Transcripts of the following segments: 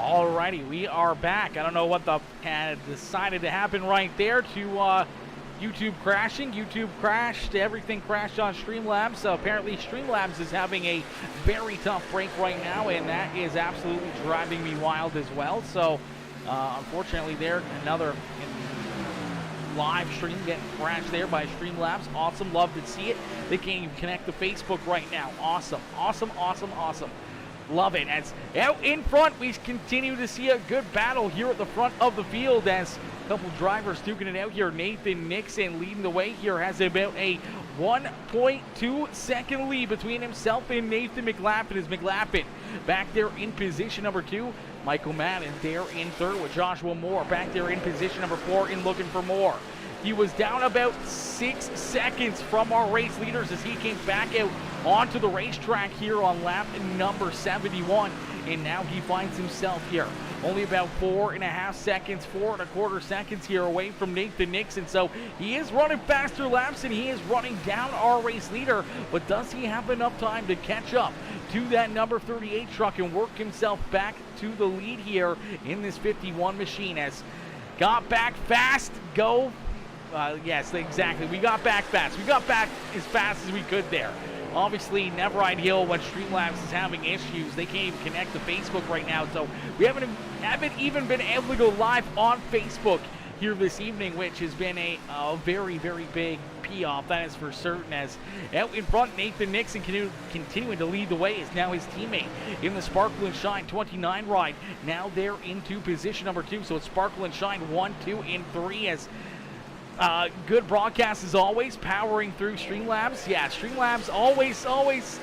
Alrighty, we are back. I don't know what had decided to happen right there to YouTube crashing. YouTube crashed. Everything crashed on Streamlabs. So apparently Streamlabs is having a very tough break right now, and that is absolutely driving me wild as well. So unfortunately there, another live stream getting crashed there by Streamlabs. Awesome. Love to see it. They can't even connect to Facebook right now. Awesome. Awesome, awesome, awesome. Love it. As out in front, we continue to see a good battle here at the front of the field as a couple drivers duking it out here. Nathan Nixon leading the way here, has about a 1.2 second lead between himself and Nathan McLaughlin. As McLaughlin back there in position number 2. Michael Madden there in third with Joshua Moore back there in position number 4 and looking for more. He was down about 6 seconds from our race leaders as he came back out onto the racetrack here on lap number 71, and now he finds himself here only about 4.5 seconds, 4.25 seconds here away from Nathan Nixon. So he is running faster laps and he is running down our race leader, but does he have enough time to catch up to that number 38 truck and work himself back to the lead here in this 51 machine? As got back fast, go. Yes, exactly. We got back fast. We got back as fast as we could there. Obviously, never ideal when Streamlabs is having issues. They can't even connect to Facebook right now, so we haven't even been able to go live on Facebook here this evening, which has been a very, very big payoff. That is for certain. As out in front, Nathan Nixon continuing to lead the way is now his teammate in the Sparkle and Shine 29 ride. Now they're into position number 2, so it's Sparkle and Shine 1, 2, and 3 as good broadcast as always, powering through Streamlabs. Yeah, Streamlabs always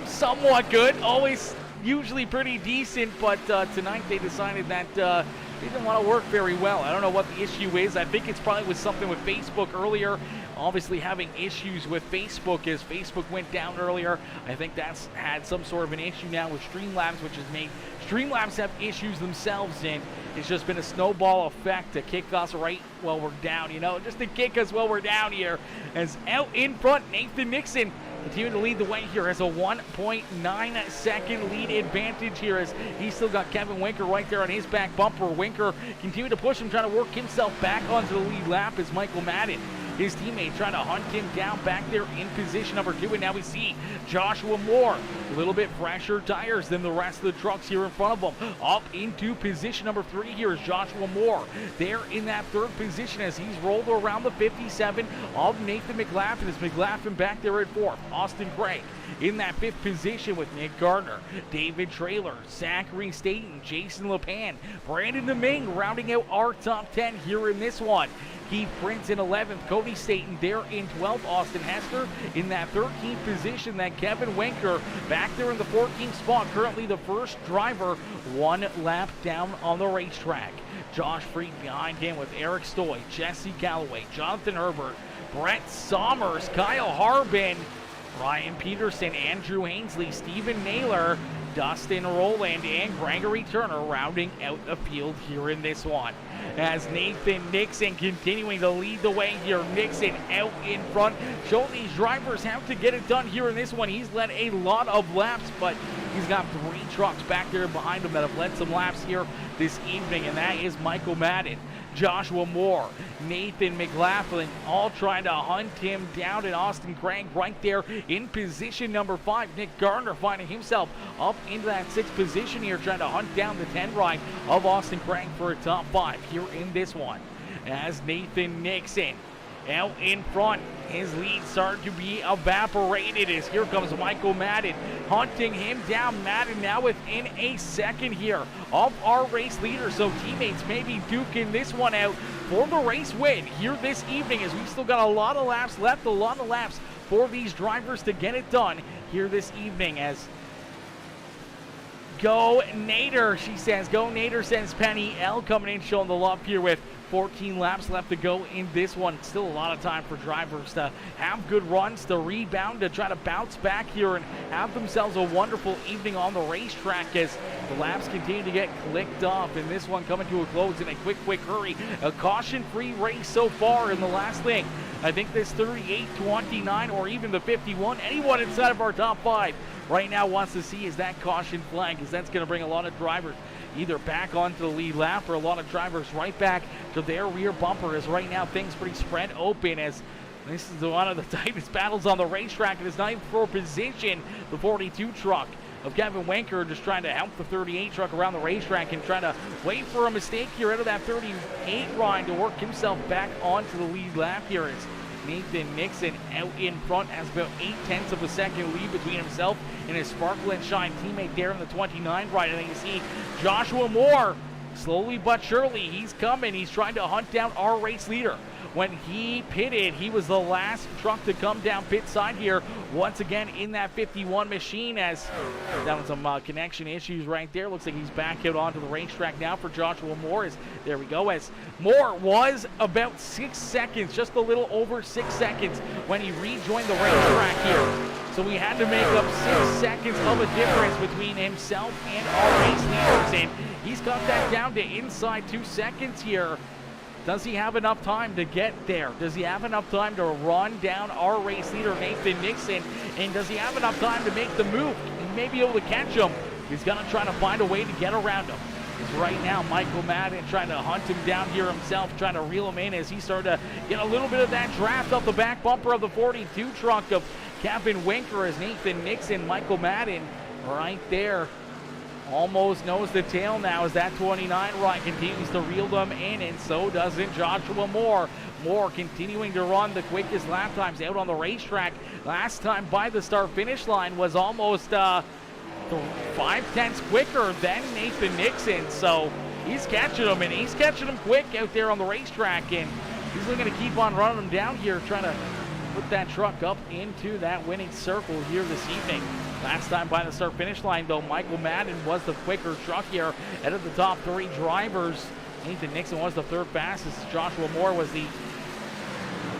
somewhat good, always usually pretty decent, but tonight they decided that they didn't want to work very well. I don't know what the issue is. I think it's probably with something with Facebook earlier. Obviously having issues with Facebook as Facebook went down earlier. I think that's had some sort of an issue now with Streamlabs, which has made Streamlabs have issues themselves, and it's just been a snowball effect to kick us right while we're down, you know, just to kick us while we're down here. As out in front, Nathan Nixon continuing to lead the way here, has a 1.9 second lead advantage here as he's still got Kevin Winker right there on his back bumper. Winker continuing to push him, trying to work himself back onto the lead lap as Michael Madden, his teammate, trying to hunt him down back there in position number 2. And now we see Joshua Moore, a little bit fresher tires than the rest of the trucks here in front of him. Up into position number 3 here is Joshua Moore. There in that 3rd position as he's rolled around the 57 of Nathan McLaughlin. As McLaughlin back there at 4th. Austin Craig in that 5th position with Nick Gardner, David Traylor, Zachary Staten, Jason LePan, Brandon Deming rounding out our top 10 here in this one. Keith Prince in 11th, Cody Staten there in 12th, Austin Hester in that 13th position, then Kevin Winker back there in the 14th spot, currently the first driver 1 lap down on the racetrack. Josh Freed behind him with Eric Stoy, Jesse Calloway, Jonathan Herbert, Brett Sommers, Kyle Harbin, Ryan Peterson, Andrew Hainsley, Stephen Naylor, Dustin Rowland, and Gregory Turner rounding out the field here in this one. As Nathan Nixon continuing to lead the way here. Nixon out in front, showing these drivers how to get it done here in this one. He's led a lot of laps, but he's got 3 trucks back there behind him that have led some laps here this evening, and that is Michael Madden, Joshua Moore, Nathan McLaughlin, all trying to hunt him down, and Austin Craig right there in position number 5. Nick Gardner finding himself up into that 6th position here, trying to hunt down the 10 ride of Austin Craig for a top 5 here in this one. As Nathan Nixon out in front, his lead starting to be evaporated as here comes Michael Madden hunting him down. Madden now within a second here of our race leader, so teammates maybe duking this one out for the race win here this evening, as we've still got a lot of laps left, a lot of laps for these drivers to get it done here this evening. As go Nader, she says. Go Nader, says Penny L, coming in showing the love here with 14 laps left to go in this one. Still a lot of time for drivers to have good runs, to rebound, to try to bounce back here and have themselves a wonderful evening on the racetrack as the laps continue to get clicked off, and this one coming to a close in a quick hurry. A caution-free race so far in the last thing. I think this 38, 29, or even the 51, anyone inside of our top 5 right now wants to see is that caution flag, because that's going to bring a lot of drivers either back onto the lead lap or a lot of drivers right back to their rear bumper, as right now things pretty spread open as this is one of the tightest battles on the racetrack. It is not even for position. The 42 truck of Kevin Winker just trying to help the 38 truck around the racetrack and trying to wait for a mistake here out of that 38 ride to work himself back onto the lead lap here as Nathan Nixon out in front has about 0.8 of a second lead between himself and his Sparkle and Shine teammate there in the 29 ride. And then you see Joshua Moore slowly but surely, he's coming. He's trying to hunt down our race leader. When he pitted, he was the last truck to come down pit side here once again in that 51 machine, as that was some connection issues right there. Looks like he's back out onto the racetrack now for Joshua Moore. There we go, as Moore was about 6 seconds, just a little over 6 seconds when he rejoined the racetrack here. So we had to make up 6 seconds of a difference between himself and our race leaders, and he's got that down to inside 2 seconds here. Does he have enough time to get there? Does he have enough time to run down our race leader, Nathan Nixon? And does he have enough time to make the move? He may be able to catch him. He's going to try to find a way to get around him. Because right now, Michael Madden trying to hunt him down here himself, trying to reel him in as he started to get a little bit of that draft off the back bumper of the 42 truck of Kevin Winker as Nathan Nixon, Michael Madden right there. Almost knows the tail now as that 29 ride continues to reel them in, and so doesn't Joshua Moore. Moore continuing to run the quickest lap times out on the racetrack. Last time by the start-finish line was almost 5/10 quicker than Nathan Nixon. So he's catching him, and he's catching him quick out there on the racetrack, and he's going to keep on running him down here, trying to put that truck up into that winning circle here this evening. Last time by the start-finish line, though, Michael Madden was the quicker truck here out of the top 3 drivers. Nathan Nixon was the 3rd fastest. Joshua Moore was the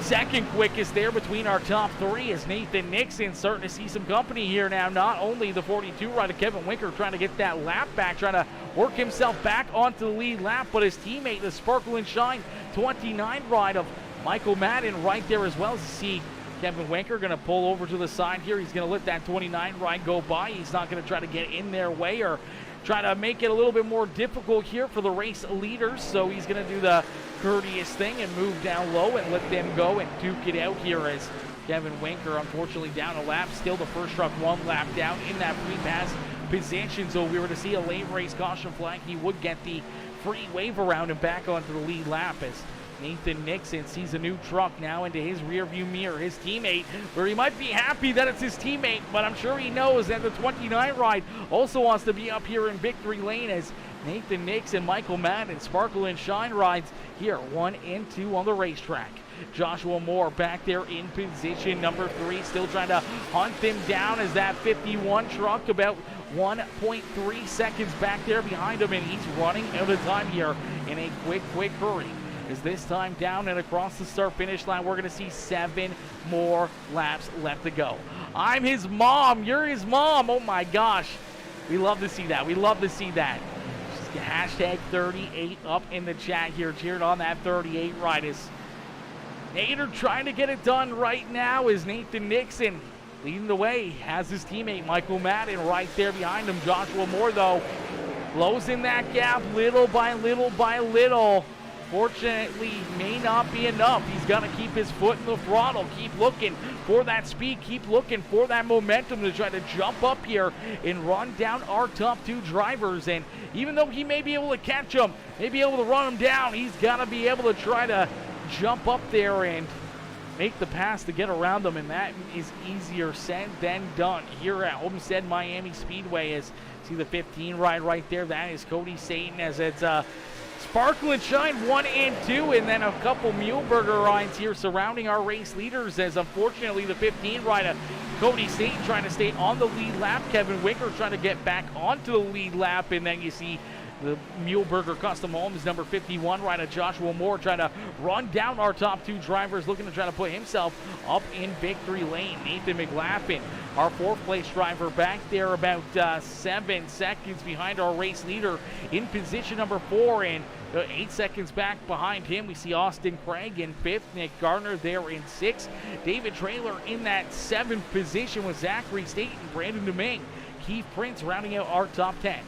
2nd quickest there between our top 3, as Nathan Nixon starting to see some company here now. Not only the 42 rider Kevin Winker trying to get that lap back, trying to work himself back onto the lead lap, but his teammate, the Sparkle and Shine 29 ride of Michael Madden right there as well. As you see Kevin Winker going to pull over to the side here. He's going to let that 29 ride go by. He's not going to try to get in their way or try to make it a little bit more difficult here for the race leaders. So he's going to do the courteous thing and move down low and let them go and duke it out here, as Kevin Winker unfortunately down a lap. Still the first truck 1 lap down in that free pass position. So if we were to see a late race caution flag, he would get the free wave around and back onto the lead lap, as Nathan Nixon sees a new truck now into his rearview mirror. His teammate, where he might be happy that it's his teammate, but I'm sure he knows that the 29 ride also wants to be up here in victory lane, as Nathan Nixon, Michael Madden, Sparkle and Shine rides here 1 and 2 on the racetrack. Joshua Moore back there in position number 3, still trying to hunt him down as that 51 truck about 1.3 seconds back there behind him, and he's running out of time here in a quick hurry. As this time down and across the start-finish line, we're going to see 7 more laps left to go. I'm his mom. You're his mom. Oh, my gosh. We love to see that. We love to see that. Just hashtag 38 up in the chat here, cheering on that 38 ride. Is Nader trying to get it done right now, is Nathan Nixon leading the way. Has his teammate Michael Madden right there behind him. Joshua Moore, though, closing that gap little by little. Fortunately, may not be enough. He's got to keep his foot in the throttle, keep looking for that speed, keep looking for that momentum to try to jump up here and run down our top 2 drivers. And even though he may be able to catch him, may be able to run him down, he's got to be able to try to jump up there and make the pass to get around them, and that is easier said than done here at Homestead Miami Speedway. As see the 15 ride right there, that is Cody Satan, as it's Sparkle and Shine 1 and 2, and then a couple Muleburger rides here surrounding our race leaders, as unfortunately the 15 rider Cody Satan trying to stay on the lead lap. Kevin Winker trying to get back onto the lead lap, and then you see the Muleburger Custom Homes number 51 rider Joshua Moore trying to run down our top 2 drivers, looking to try to put himself up in victory lane. Nathan McLaughlin, our 4th place driver, back there about 7 seconds behind our race leader in position number 4, and 8 seconds back behind him we see Austin Craig in 5th, Nick Gardner there in 6th, David Traylor in that 7th position with Zachary Staten, Brandon Domingue, Keith Prince rounding out our top 10.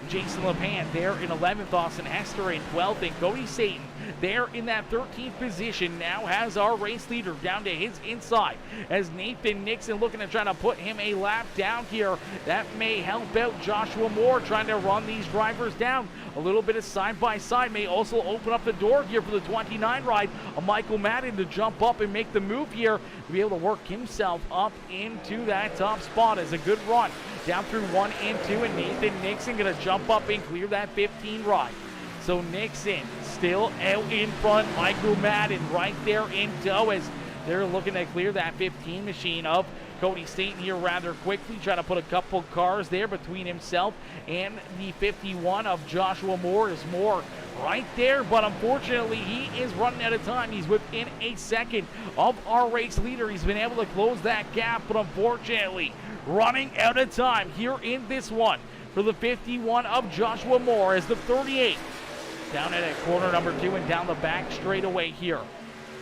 Jason LePan there in 11th, Austin Hester in 12th, and Cody Satan there in that 13th position now has our race leader down to his inside as Nathan Nixon looking to try to put him a lap down here. That may help out Joshua Moore trying to run these drivers down. A little bit of side-by-side may also open up the door here for the 29 ride of Michael Madden to jump up and make the move here to be able to work himself up into that top spot as a good run down through 1 and 2, and Nathan Nixon going to jump up and clear that 15 ride. So Nixon still out in front. Michael Madden right there in tow as they're looking to clear that 15 machine of Cody Staten here rather quickly, trying to put a couple cars there between himself and the 51 of Joshua Moore. Is Moore right there, but unfortunately he is running out of time. He's within a second of our race leader. He's been able to close that gap, but unfortunately running out of time here in this one for the 51 of Joshua Moore as the 38 down at corner number 2 and down the back straightaway here.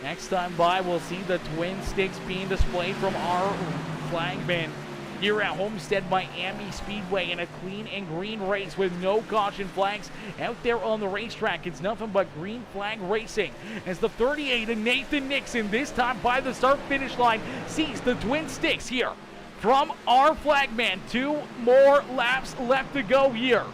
Next time by, we'll see the twin sticks being displayed from our flagman here at Homestead Miami Speedway in a clean and green race with no caution flags out there on the racetrack. It's nothing but green flag racing as the 38 and Nathan Nixon, this time by the start-finish line, sees the twin sticks here from our flagman. 2 more laps left to go here.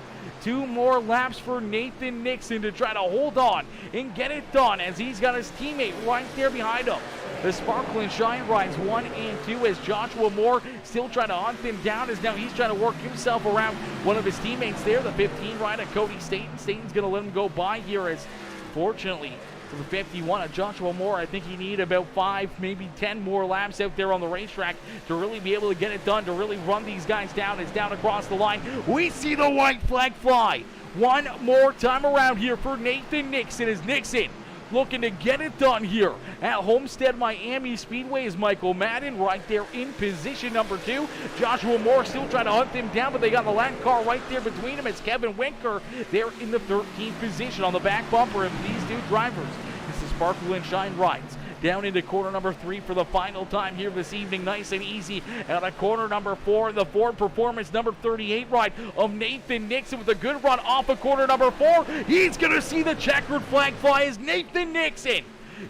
2 more laps for Nathan Nixon to try to hold on and get it done as he's got his teammate right there behind him. The Sparkle and Shine rides 1 and 2 as Joshua Moore still trying to hunt him down as now he's trying to work himself around one of his teammates there, the 15 ride of Cody Staten. Staten's going to let him go by here as, fortunately, for the 51 of Joshua Moore, I think he need about 5, maybe 10 more laps out there on the racetrack to really be able to get it done, to really run these guys down. It's down across the line. We see the white flag fly one more time around here for Nathan Nixon as Nixon looking to get it done here at Homestead Miami Speedway is Michael Madden right there in position number 2. Joshua Moore still trying to hunt him down, but they got the lap car right there between them. It's Kevin Winker there in the 13th position on the back bumper of these 2 drivers. This is Sparkle and Shine rides down into corner number 3 for the final time here this evening. Nice and easy out of corner number 4. The Ford Performance number 38 ride of Nathan Nixon with a good run off of corner number 4. He's going to see the checkered flag fly as Nathan Nixon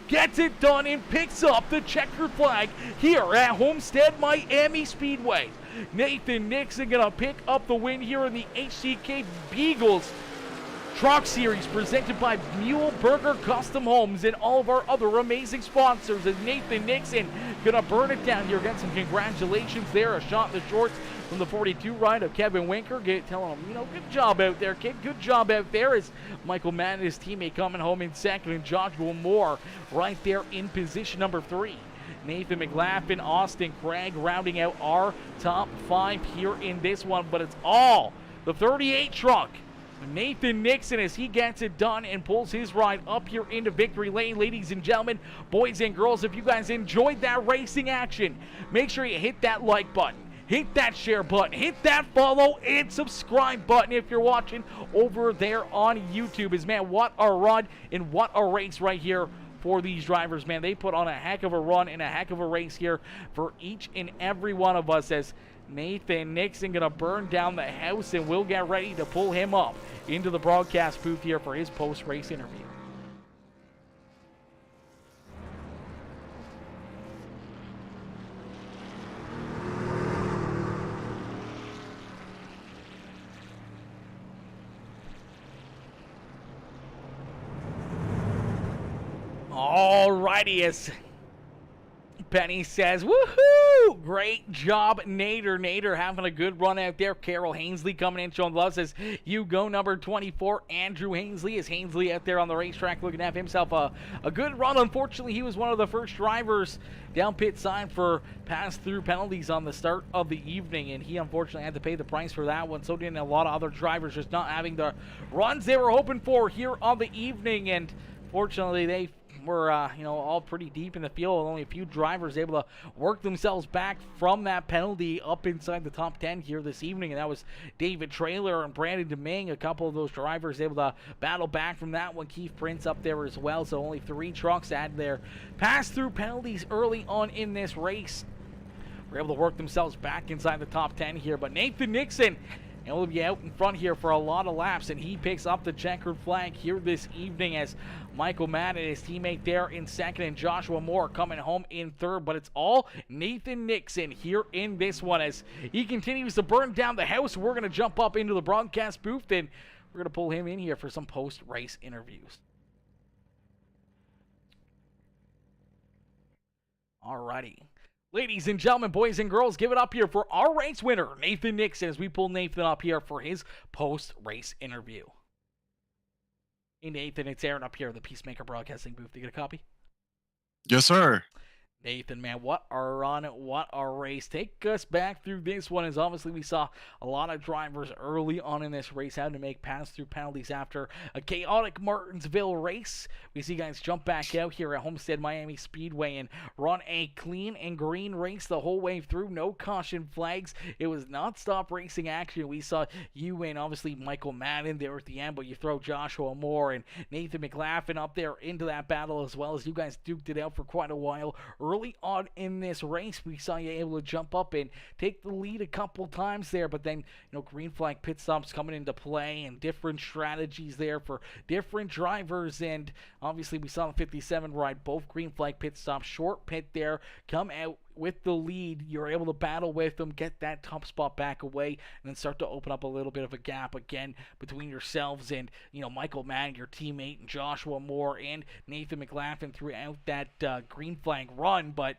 gets it done and picks up the checkered flag here at Homestead Miami Speedway. Nathan Nixon going to pick up the win here in the HCK Beagles Truck Series presented by Mule Burger Custom Homes and all of our other amazing sponsors. As Nathan Nixon gonna burn it down here. Get some congratulations there. A shot in the shorts from the 42 ride of Kevin Winker. Telling him, good job out there, kid. Good job out there. As Michael Madden, his teammate, coming home in second, and Joshua Moore right there in position number 3. Nathan McLaughlin, Austin Craig rounding out our top 5 here in this one, but it's all the 38 truck. Nathan Nixon as he gets it done and pulls his ride up here into victory lane. Ladies and gentlemen, boys and girls, if you guys enjoyed that racing action, make sure you hit that like button, hit that share button, hit that follow and subscribe button if you're watching over there on YouTube. As man, what a run and what a race right here for these drivers, man. They put on a heck of a run and a heck of a race here for each and every one of us as Nathan Nixon gonna burn down the house, and we'll get ready to pull him up into the broadcast booth here for his post-race interview. Alrighty, as Penny says, woohoo! Great job, Nader. Nader having a good run out there. Carol Hainsley coming in, showing love, says, you go number 24, Andrew Hainsley. Is Hainsley out there on the racetrack looking to have himself a good run. Unfortunately, he was one of the first drivers down pit side for pass-through penalties on the start of the evening, and he unfortunately had to pay the price for that one. So did a lot of other drivers, just not having the runs they were hoping for here on the evening, and fortunately, they were, all pretty deep in the field. Only a few drivers able to work themselves back from that penalty up inside the top 10 here this evening, and that was David Traylor and Brandon Deming. A couple of those drivers able to battle back from that one. Keith Prince up there as well, so only 3 trucks had their pass-through penalties early on in this race. Were able to work themselves back inside the top 10 here, but Nathan Nixon and will be out in front here for a lot of laps, and he picks up the checkered flag here this evening as Michael Madden and his teammate there in second, and Joshua Moore coming home in third. But it's all Nathan Nixon here in this one as he continues to burn down the house. We're going to jump up into the broadcast booth, and we're going to pull him in here for some post-race interviews. Alrighty. Ladies and gentlemen, boys and girls, give it up here for our race winner, Nathan Nixon, as we pull Nathan up here for his post-race interview. Hey, Nathan, it's Aaron up here in the PeaceMaker Broadcasting booth. You get a copy? Yes, sir. Nathan, man, what a run, what a race. Take us back through this one, as obviously we saw a lot of drivers early on in this race having to make pass-through penalties after a chaotic Martinsville race. We see guys jump back out here at Homestead Miami Speedway and run a clean and green race the whole way through. No caution flags. It was non-stop racing action. We saw you and obviously Michael Madden there at the end, but you throw Joshua Moore and Nathan McLaughlin up there into that battle as well, as you guys duked it out for quite a while. Early on in this race, we saw you able to jump up and take the lead a couple times there, but then, green flag pit stops coming into play and different strategies there for different drivers, and obviously we saw the 57 ride both green flag pit stops, short pit there, come out with the lead. You're able to battle with them, get that top spot back away, and then start to open up a little bit of a gap again between yourselves and, Michael Madden, your teammate, and Joshua Moore and Nathan McLaughlin throughout that green flag run. But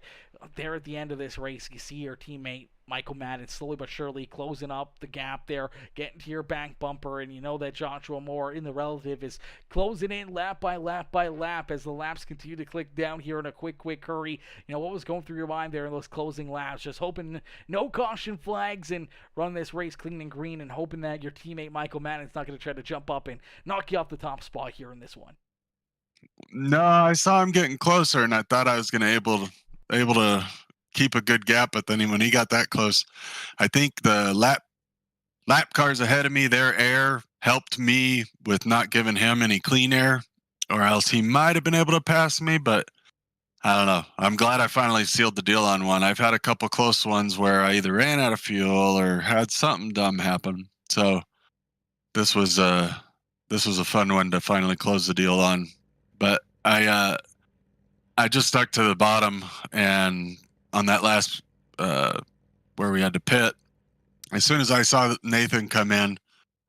there at the end of this race, you see your teammate Michael Madden slowly but surely closing up the gap there, getting to your back bumper, and you know that Joshua Moore in the relative is closing in lap by lap by lap as the laps continue to click down here in a quick hurry. What was going through your mind there in those closing laps? Just hoping no caution flags and run this race clean and green, and hoping that your teammate Michael Madden's not going to try to jump up and knock you off the top spot here in this one. No, I saw him getting closer, and I thought I was going to able to keep a good gap, but then when he got that close, I think the lap cars ahead of me, their air helped me with not giving him any clean air, or else he might have been able to pass me, but I don't know. I'm glad I finally sealed the deal on one. I've had a couple close ones where I either ran out of fuel or had something dumb happen. So this was a fun one to finally close the deal on. But I just stuck to the bottom, and on that last where we had to pit, as soon as I saw Nathan come in,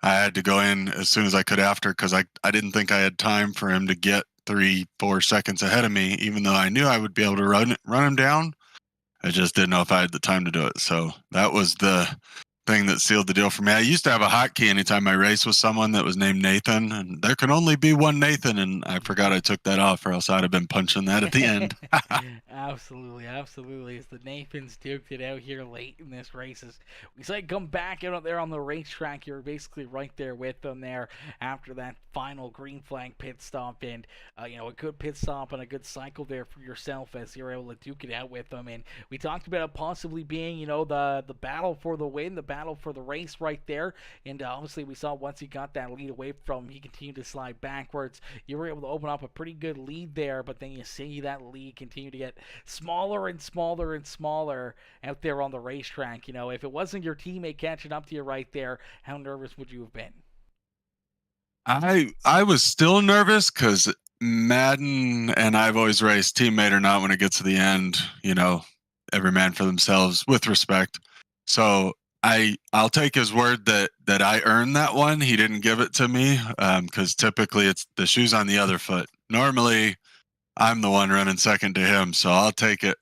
I had to go in as soon as I could after, because I didn't think I had time for him to get 3-4 seconds ahead of me, even though I knew I would be able to run him down. I just didn't know if I had the time to do it. So that was the thing that sealed the deal for me. I used to have a hotkey anytime I raced with someone that was named Nathan, and there can only be one Nathan, and I forgot I took that off, or else I'd have been punching that at the end. Absolutely. As the Nathans duked it out here late in this race, as we say come back out there on the racetrack, you're basically right there with them there after that final green flag pit stop, and a good pit stop and a good cycle there for yourself as you're able to duke it out with them. And we talked about it possibly being the battle for the win, the battle for the race right there, and obviously we saw once he got that lead away from him, he continued to slide backwards. You were able to open up a pretty good lead there, but then you see that lead continue to get smaller and smaller and smaller out there on the racetrack. If it wasn't your teammate catching up to you right there, how nervous would you have been? I was still nervous because Madden and I've always raced teammate or not when it gets to the end, every man for themselves with respect. So I'll take his word that I earned that one. He didn't give it to me because typically it's the shoe's on the other foot. Normally I'm the one running second to him, so I'll take it.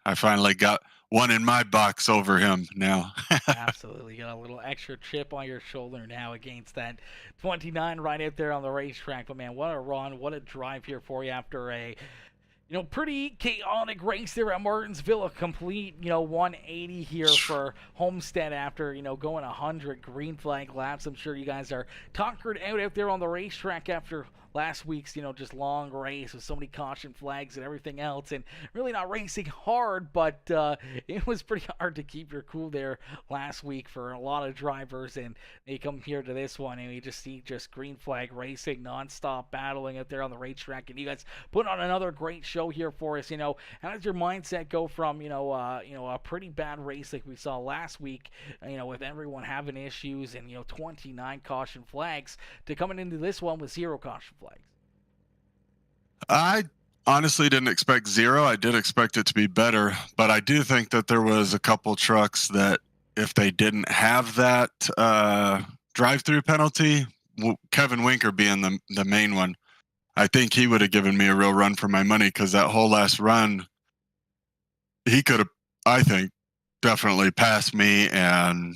I finally got one in my box over him now. Absolutely. You got a little extra chip on your shoulder now against that 29 right out there on the racetrack. But man, what a run, what a drive here for you after a pretty chaotic race there at Martinsville. A complete, 180 here for Homestead after, going 100 green flag laps. I'm sure you guys are tuckered out there on the racetrack after last week's, just long race with so many caution flags and everything else, and really not racing hard, but it was pretty hard to keep your cool there last week for a lot of drivers, and they come here to this one, and you just see green flag racing, non-stop battling out there on the racetrack, and you guys put on another great show here for us. How does your mindset go from a pretty bad race like we saw last week, with everyone having issues and 29 caution flags, to coming into this one with 0 caution flags? I honestly didn't expect 0. I did expect it to be better, but I do think that there was a couple trucks that if they didn't have that drive-through penalty, Kevin Winker being the main one, I think he would have given me a real run for my money, because that whole last run, he could have, I think, definitely passed me and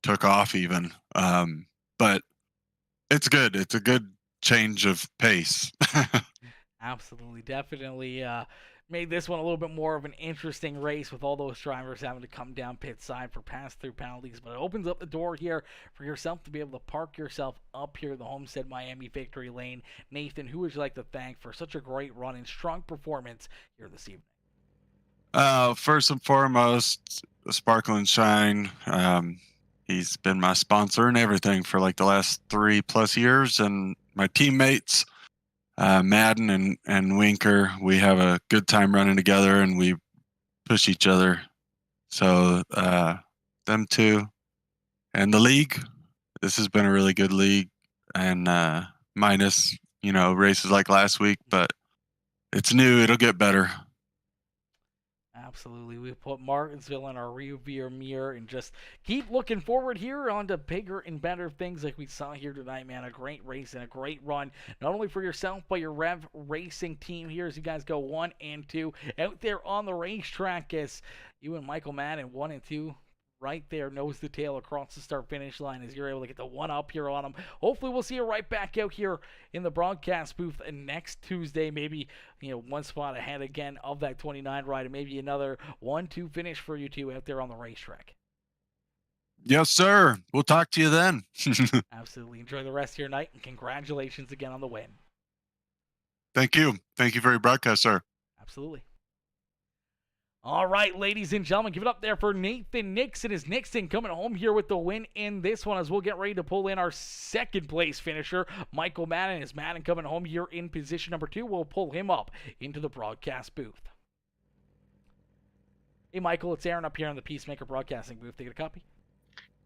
took off even. But it's good. It's a good change of pace. Absolutely, definitely made this one a little bit more of an interesting race with all those drivers having to come down pit side for pass-through penalties. But it opens up the door here for yourself to be able to park yourself up here in the Homestead Miami victory lane. Nathan, who would you like to thank for such a great run and strong performance here this evening? First and foremost, Sparkle and Shine. He's been my sponsor and everything for like the last 3+ years, and my teammates, Madden and Winker. We have a good time running together, and we push each other. So them two, and the league. This has been a really good league, and minus races like last week, but it's new. It'll get better. Absolutely. We put Martinsville in our rearview mirror and just keep looking forward here on to bigger and better things like we saw here tonight, man. A great race and a great run, not only for yourself, but your Rev Racing team here as you guys go 1 and 2 out there on the racetrack, as you and Michael Madden 1 and 2 right there, nose to tail across the start-finish line as you're able to get the one up here on them. Hopefully we'll see you right back out here in the broadcast booth next Tuesday. Maybe, one spot ahead again of that 29 ride, and maybe another 1-2 finish for you two out there on the racetrack. Yes, sir. We'll talk to you then. Absolutely. Enjoy the rest of your night, and congratulations again on the win. Thank you. Thank you for your broadcast, sir. Absolutely. All right, ladies and gentlemen, give it up there for Nathan Nixon. As Nixon coming home here with the win in this one, as we'll get ready to pull in our second place finisher, Michael Madden. As Madden coming home here in position number 2, we'll pull him up into the broadcast booth. Hey, Michael, it's Aaron up here on the PeaceMaker Broadcasting booth. Take a copy.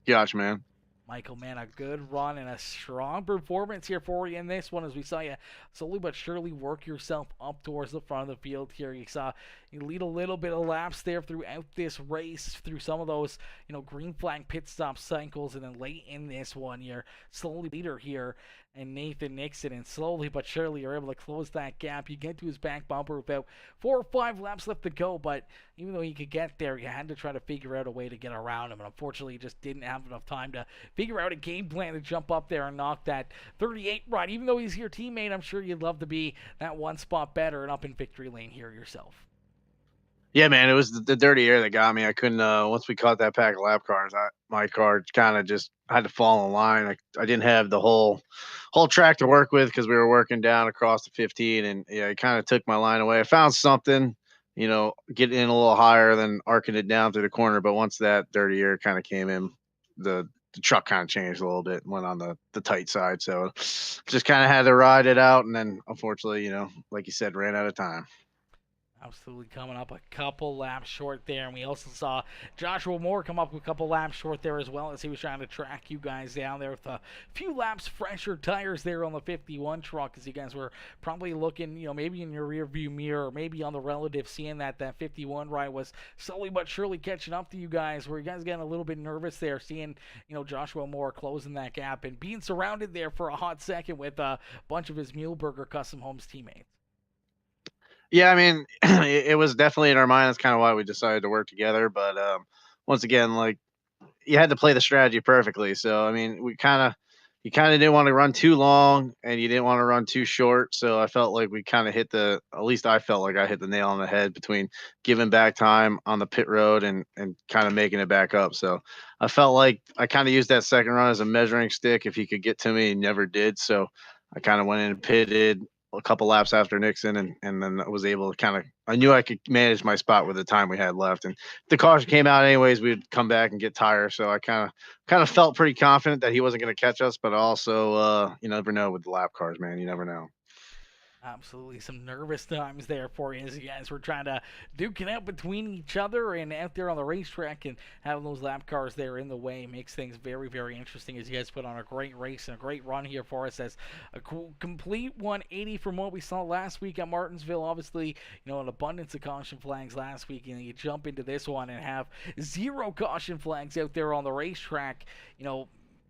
Gosh, man. Michael, man, a good run and a strong performance here for you in this one, as we saw you slowly but surely work yourself up towards the front of the field here. You saw you lead a little bit of laps there throughout this race, through some of those, green flag pit stop cycles, and then late in this one, you're slowly leader here, and Nathan Nixon, and slowly but surely you're able to close that gap. You get to his back bumper with about 4 or 5 laps left to go, but even though you could get there, you had to try to figure out a way to get around him, and unfortunately you just didn't have enough time to figure out a game plan to jump up there and knock that 38 ride. Even though he's your teammate, I'm sure you'd love to be that one spot better and up in victory lane here yourself. Yeah, man, it was the dirty air that got me. I couldn't. Once we caught that pack of lap cars, my car kind of just had to fall in line. I didn't have the whole track to work with, because we were working down across the 15, and yeah, it kind of took my line away. I found something, getting in a little higher than arcing it down through the corner. But once that dirty air kind of came in, the truck kind of changed a little bit and went on the tight side. So just kind of had to ride it out, and then unfortunately, like you said, ran out of time. Absolutely coming up a couple laps short there. And we also saw Joshua Moore come up a couple laps short there as well, as he was trying to track you guys down there with a few laps fresher tires there on the 51 truck, as you guys were probably looking, maybe in your rear view mirror, or maybe on the relative, seeing that 51 ride was slowly but surely catching up to you guys, where you guys getting a little bit nervous there, seeing, Joshua Moore closing that gap and being surrounded there for a hot second with a bunch of his Muhlenberger Custom Homes teammates. Yeah, I mean, it was definitely in our mind. That's kind of why we decided to work together. But once again, like, you had to play the strategy perfectly. So I mean, you kind of didn't want to run too long, and you didn't want to run too short. So I felt like we kind of at least I felt like I hit the nail on the head between giving back time on the pit road and kind of making it back up. So I felt like I kind of used that second run as a measuring stick. If he could get to me, he never did. So I kind of went in and pitted a couple laps after Nixon, and then I was able to I knew I could manage my spot with the time we had left. And if the caution came out anyways, we'd come back and get tires. So I kind of felt pretty confident that he wasn't going to catch us, but also, you never know with the lap cars, man. You never know. Absolutely, some nervous times there for you as you guys were trying to duke it out between each other and out there on the racetrack, and having those lap cars there in the way makes things very, very interesting as you guys put on a great race and a great run here for us as a complete 180 from what we saw last week at Martinsville. Obviously, an abundance of caution flags last week, and you jump into this one and have 0 caution flags out there on the racetrack.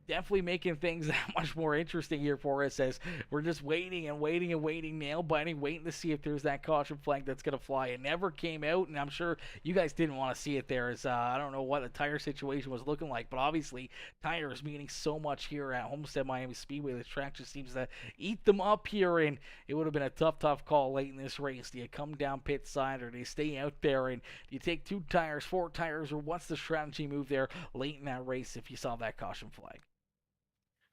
Definitely making things that much more interesting here for us as we're just waiting and waiting and waiting, nail biting, waiting to see if there's that caution flag that's going to fly. It never came out, and I'm sure you guys didn't want to see it there as I don't know what the tire situation was looking like, but obviously tires meaning so much here at Homestead Miami Speedway. The track just seems to eat them up here, and it would have been a tough call late in this race. Do you come down pit side, or do you stay out there, and do you take 2 tires, 4 tires, or what's the strategy move there late in that race if you saw that caution flag?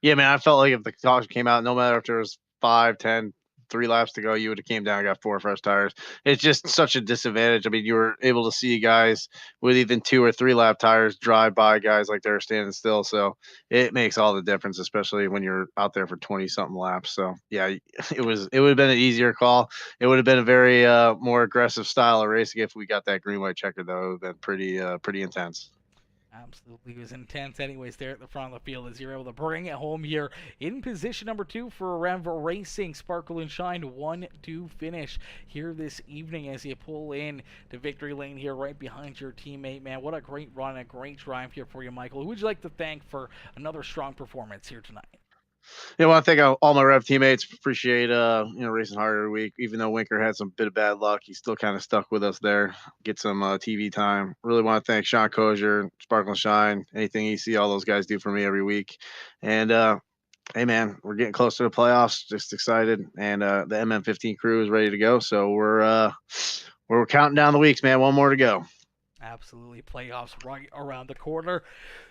Yeah, man, I felt like if the caution came out, no matter if there was 5, 10, 3 laps to go, you would have came down and got 4 fresh tires. It's just such a disadvantage. I mean, you were able to see guys with even 2 or 3 lap tires drive by guys like they're standing still. So it makes all the difference, especially when you're out there for 20-something laps. So yeah, it would have been an easier call. It would have been a very more aggressive style of racing if we got that green white checker, though. It would have been pretty intense. Absolutely, it was intense anyways there at the front of the field as you're able to bring it home here in position number 2 for Rev Racing. Sparkle and Shine 1-2 finish here this evening as you pull in to victory lane here right behind your teammate. Man, what a great run, a great drive here for you, Michael. Who would you like to thank for another strong performance here tonight? I want to thank all my Rev teammates. Appreciate racing hard every week. Even though Winker had some bit of bad luck, he still kind of stuck with us there. Get some TV time. Really want to thank Sean Kozier, Sparkle and Shine, anything you see all those guys do for me every week. And hey man, we're getting close to the playoffs. Just excited, and the MM15 crew is ready to go. So we're counting down the weeks, man. One more to go. Absolutely, playoffs right around the corner.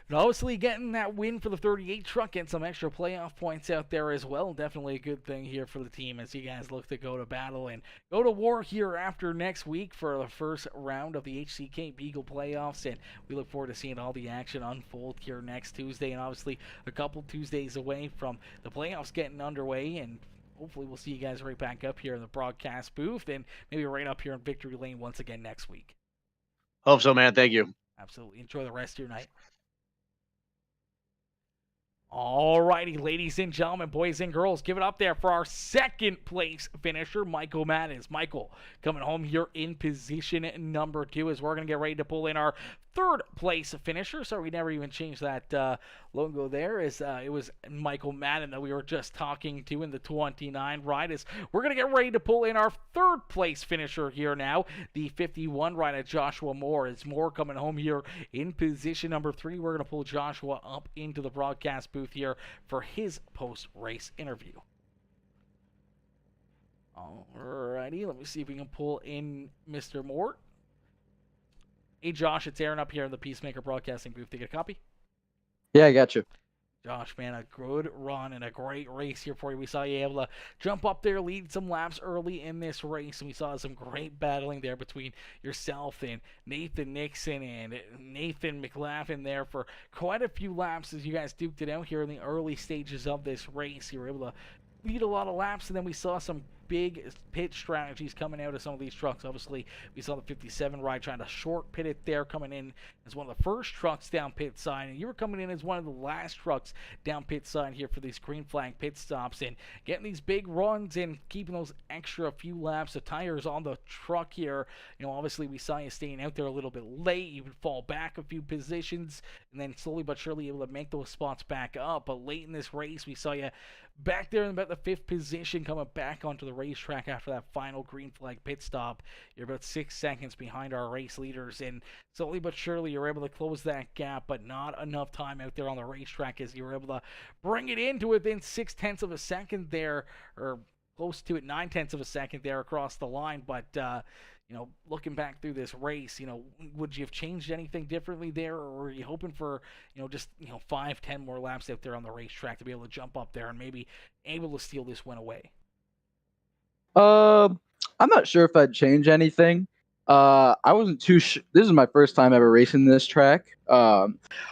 And obviously getting that win for the 38 truck, getting some extra playoff points out there as well. Definitely a good thing here for the team as you guys look to go to battle and go to war here after next week for the first round of the HCK Beagle playoffs. And we look forward to seeing all the action unfold here next Tuesday. And obviously a couple Tuesdays away from the playoffs getting underway, and hopefully we'll see you guys right back up here in the broadcast booth and maybe right up here in Victory Lane once again next week. Hope so, man. Thank you. Absolutely. Enjoy the rest of your night. Alrighty, ladies and gentlemen, boys and girls, give it up there for our second place finisher, Michael Madden. Michael coming home here in position number 2 as we're going to get ready to pull in our third place finisher. So we never even changed that logo there. It was Michael Madden that we were just talking to in the 29 ride. As we're going to get ready to pull in our third place finisher here now, the 51 ride at Joshua Moore. It's Moore coming home here in position number 3. We're going to pull Joshua up into the broadcast booth here for his post-race interview. Alrighty, let me see if we can pull in Mr. Moore. Hey, Josh, it's Aaron up here in the PeaceMaker Broadcasting booth. To get a copy? Yeah, I got you. Josh, man, a good run and a great race here for you. We saw you able to jump up there, lead some laps early in this race, and we saw some great battling there between yourself and Nathan Nixon and Nathan McLaughlin there for quite a few laps as you guys duked it out here in the early stages of this race. You were able to lead a lot of laps, and then we saw some big pit strategies coming out of some of these trucks. Obviously, we saw the 57 ride trying to short pit it there, coming in as one of the first trucks down pit side, and you were coming in as one of the last trucks down pit side here for these green flag pit stops and getting these big runs and keeping those extra few laps of tires on the truck here. Obviously, we saw you staying out there a little bit late. You would fall back a few positions and then slowly but surely able to make those spots back up. But late in this race, we saw you back there in about the 5th position, coming back onto the racetrack after that final green flag pit stop. You're about 6 seconds behind our race leaders, and slowly but surely you're able to close that gap, but not enough time out there on the racetrack as you were able to bring it in to within 0.6 of a second there, or close to it, 0.9 of a second there across the line. But looking back through this race, would you have changed anything differently there, or were you hoping for, just 5-10 more laps out there on the racetrack to be able to jump up there and maybe able to steal this win away? I'm not sure if I'd change anything. I wasn't too sure. This is my first time ever racing this track.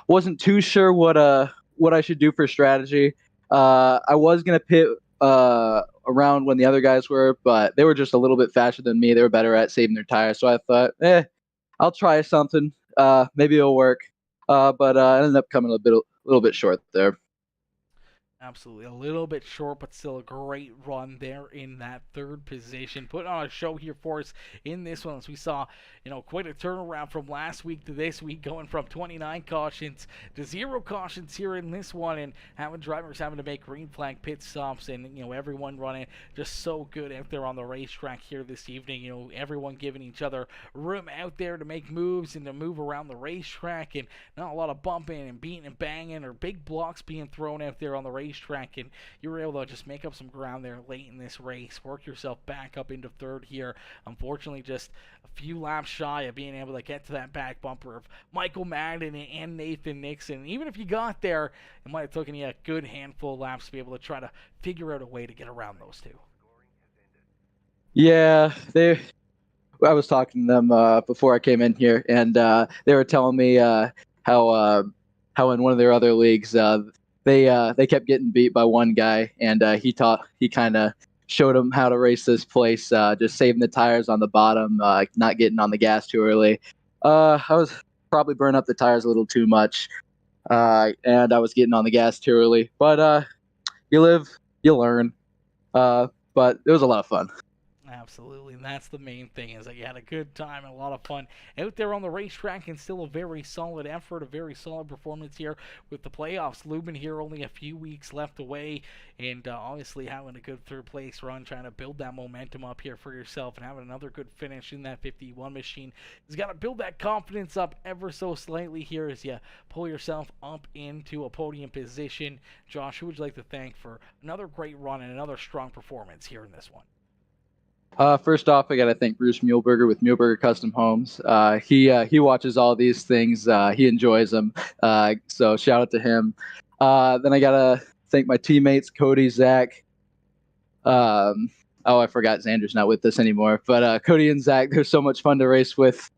Wasn't too sure what I should do for strategy. I was gonna pit around when the other guys were, but they were just a little bit faster than me. They were better at saving their tires, so I thought, I'll try something. Maybe it'll work. But I ended up coming a little bit short there. Absolutely. A little bit short, but still a great run there in that third position. Putting on a show here for us in this one, as we saw, quite a turnaround from last week to this week, going from 29 cautions to 0 cautions here in this one, and drivers having to make green flag pit stops, and, everyone running just so good out there on the racetrack here this evening. Everyone giving each other room out there to make moves and to move around the racetrack, and not a lot of bumping and beating and banging or big blocks being thrown out there on the racetrack, and you were able to just make up some ground there late in this race, work yourself back up into third here. Unfortunately, just a few laps shy of being able to get to that back bumper of Michael Madden and Nathan Nixon. Even if you got there, it might have taken you a good handful of laps to be able to try to figure out a way to get around those two. Yeah, I was talking to them before I came in here, and they were telling me how in one of their other leagues they kept getting beat by one guy, and he kind of showed them how to race this place, just saving the tires on the bottom, not getting on the gas too early. I was probably burning up the tires a little too much, and I was getting on the gas too early. But you live, you learn. But it was a lot of fun. Absolutely, and that's the main thing, is that you had a good time and a lot of fun out there on the racetrack, and still a very solid effort, a very solid performance here with the playoffs looming here, only a few weeks left away, and obviously having a good third place run, trying to build that momentum up here for yourself, and having another good finish in that 51 machine. You've got to build that confidence up ever so slightly here as you pull yourself up into a podium position. Josh, who would you like to thank for another great run and another strong performance here in this one? First off, I got to thank Bruce Muehlberger with Muehlberger Custom Homes. He watches all these things. He enjoys them. So shout out to him. Then I got to thank my teammates, Cody, Zach. I forgot Xander's not with us anymore. But Cody and Zach, they're so much fun to race with.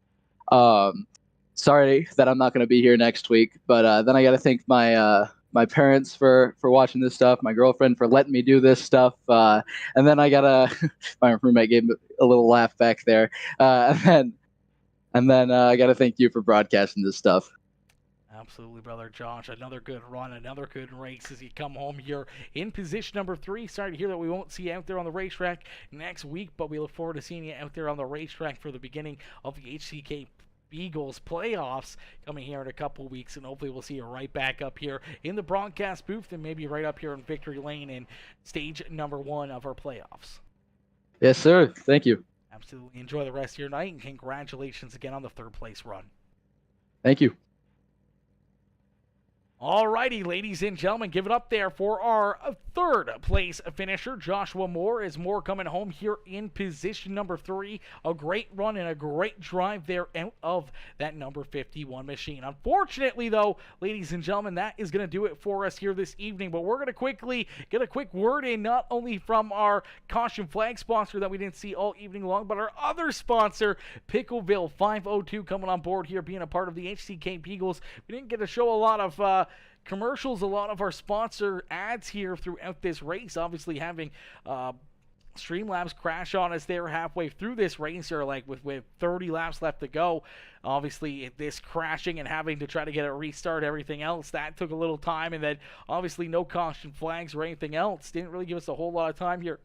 Sorry that I'm not going to be here next week. But then I got to thank my parents for watching this stuff, my girlfriend for letting me do this stuff, and then I gotta my roommate gave me a little laugh back there, and then I gotta thank you for broadcasting this stuff. Absolutely, brother Josh. Another good run, another good race as you come home here in position number 3. Sorry to hear that we won't see you out there on the racetrack next week, but we look forward to seeing you out there on the racetrack for the beginning of the HCK Beagles playoffs coming here in a couple weeks, and hopefully we'll see you right back up here in the broadcast booth, and maybe right up here in Victory Lane in stage number 1 of our playoffs. Yes, sir. Thank you. Absolutely. Enjoy the rest of your night, and congratulations again on the third place run. Thank you. Alrighty, ladies and gentlemen, give it up there for our third place finisher, Joshua Moore. Is Moore coming home here in position number 3. A great run and a great drive there out of that number 51 machine. Unfortunately, though, ladies and gentlemen, that is going to do it for us here this evening. But we're going to quickly get a quick word in, not only from our caution flag sponsor that we didn't see all evening long, but our other sponsor, Pickleville 502, coming on board here, being a part of the HCK Beagles. We didn't get to show a lot of commercials, a lot of our sponsor ads here throughout this race. Obviously having Streamlabs crash on us there halfway through this race, or like with 30 laps left to go. Obviously this crashing and having to try to get a restart, everything else, that took a little time, and then obviously no caution flags or anything else. Didn't really give us a whole lot of time here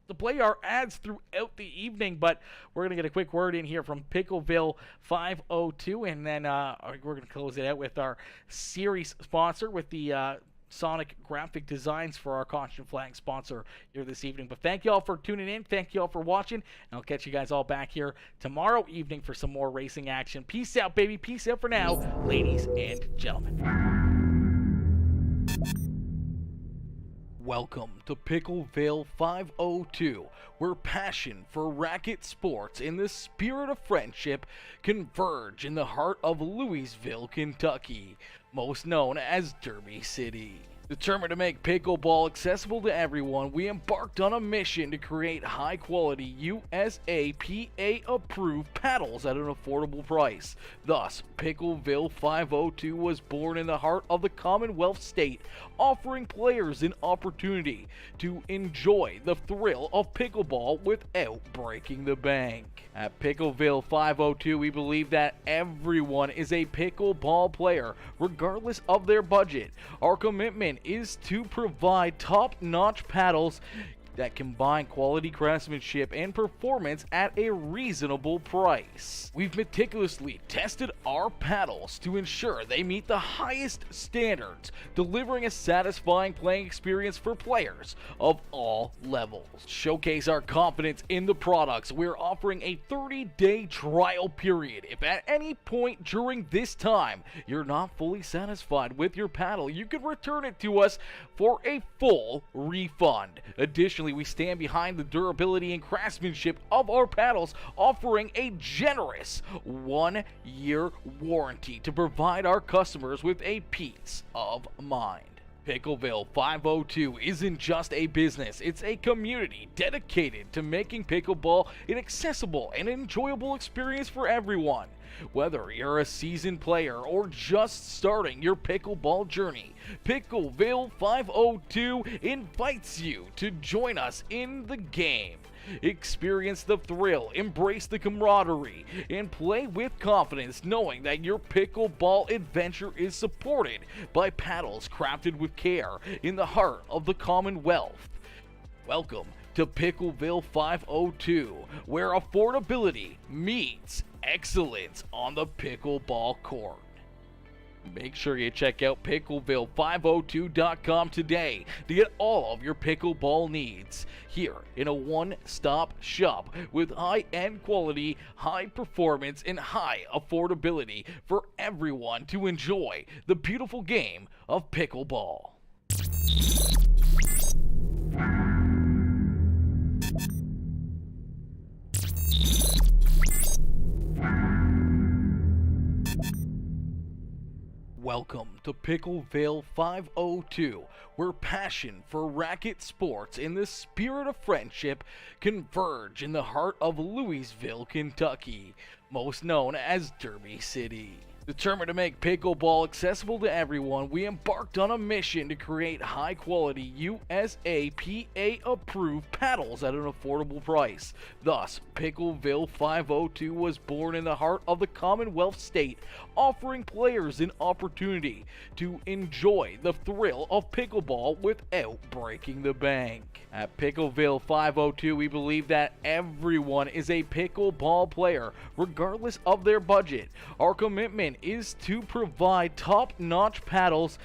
to play our ads throughout the evening, but we're going to get a quick word in here from Pickleville 502, and then we're going to close it out with our series sponsor with the Sonic Graphic Designs for our caution flag sponsor here this evening. But thank you all for tuning in. Thank you all for watching, and I'll catch you guys all back here tomorrow evening for some more racing action. Peace out, baby. Peace out for now, ladies and gentlemen. Welcome to Pickleville 502, where passion for racket sports and the spirit of friendship converge in the heart of Louisville, Kentucky, most known as Derby City. Determined to make pickleball accessible to everyone, we embarked on a mission to create high-quality USAPA-approved paddles at an affordable price. Thus, Pickleville 502 was born in the heart of the Commonwealth state, offering players an opportunity to enjoy the thrill of pickleball without breaking the bank. At Pickleville 502, we believe that everyone is a pickleball player, regardless of their budget. Our commitment is to provide top-notch paddles that combine quality craftsmanship and performance at a reasonable price. We've meticulously tested our paddles to ensure they meet the highest standards, delivering a satisfying playing experience for players of all levels. Showcase our confidence in the products, we're offering a 30-day trial period. If at any point during this time you're not fully satisfied with your paddle, you can return it to us for a full refund. Additionally, we stand behind the durability and craftsmanship of our paddles, offering a generous 1-year warranty to provide our customers with a peace of mind. Pickleville 502 isn't just a business, it's a community dedicated to making pickleball an accessible and enjoyable experience for everyone. Whether you're a seasoned player or just starting your pickleball journey, Pickleville 502 invites you to join us in the game. Experience the thrill, embrace the camaraderie, and play with confidence knowing that your pickleball adventure is supported by paddles crafted with care in the heart of the Commonwealth. Welcome to Pickleville 502, where affordability meets excellence on the pickleball court. Make sure you check out Pickleville502.com today to get all of your pickleball needs here in a one-stop shop with high-end quality, high performance, and high affordability for everyone to enjoy the beautiful game of pickleball. Welcome to Pickleville 502, where passion for racket sports and the spirit of friendship converge in the heart of Louisville, Kentucky, most known as Derby City. Determined to make pickleball accessible to everyone, we embarked on a mission to create high-quality USAPA-approved paddles at an affordable price. Thus, Pickleville 502 was born in the heart of the Commonwealth state, offering players an opportunity to enjoy the thrill of pickleball without breaking the bank. At Pickleville 502, we believe that everyone is a pickleball player, regardless of their budget. Our commitment is to provide top-notch paddles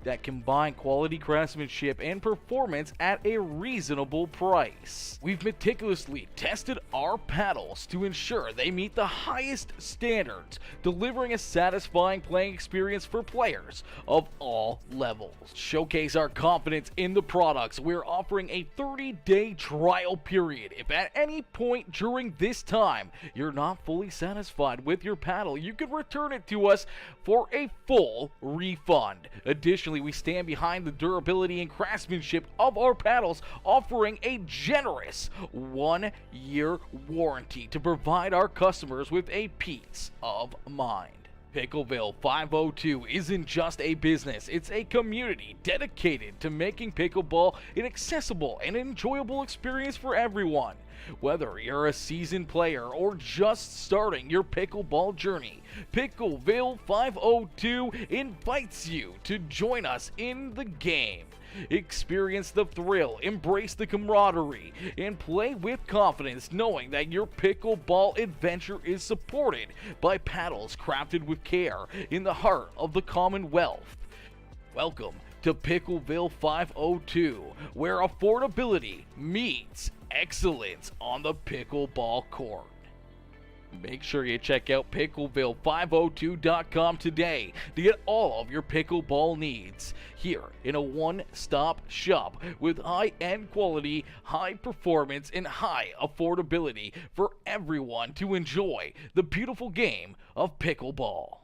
that combine quality craftsmanship and performance at a reasonable price. We've meticulously tested our paddles to ensure they meet the highest standards, delivering a satisfying playing experience for players of all levels. Showcase our confidence in the products, we're offering a 30-day trial period. If at any point during this time you're not fully satisfied with your paddle, you can return it to us for a full refund. Additionally, we stand behind the durability and craftsmanship of our paddles, offering a generous 1-year warranty to provide our customers with a peace of mind. Pickleville 502 isn't just a business, it's a community dedicated to making pickleball an accessible and enjoyable experience for everyone. Whether you're a seasoned player or just starting your pickleball journey, Pickleville 502 invites you to join us in the game. Experience the thrill, embrace the camaraderie, and play with confidence knowing that your pickleball adventure is supported by paddles crafted with care in the heart of the Commonwealth. Welcome to Pickleville 502, where affordability meets excellence on the pickleball court. Make sure you check out Pickleville502.com today to get all of your pickleball needs here in a one-stop shop with high-end quality, high performance, and high affordability for everyone to enjoy the beautiful game of pickleball.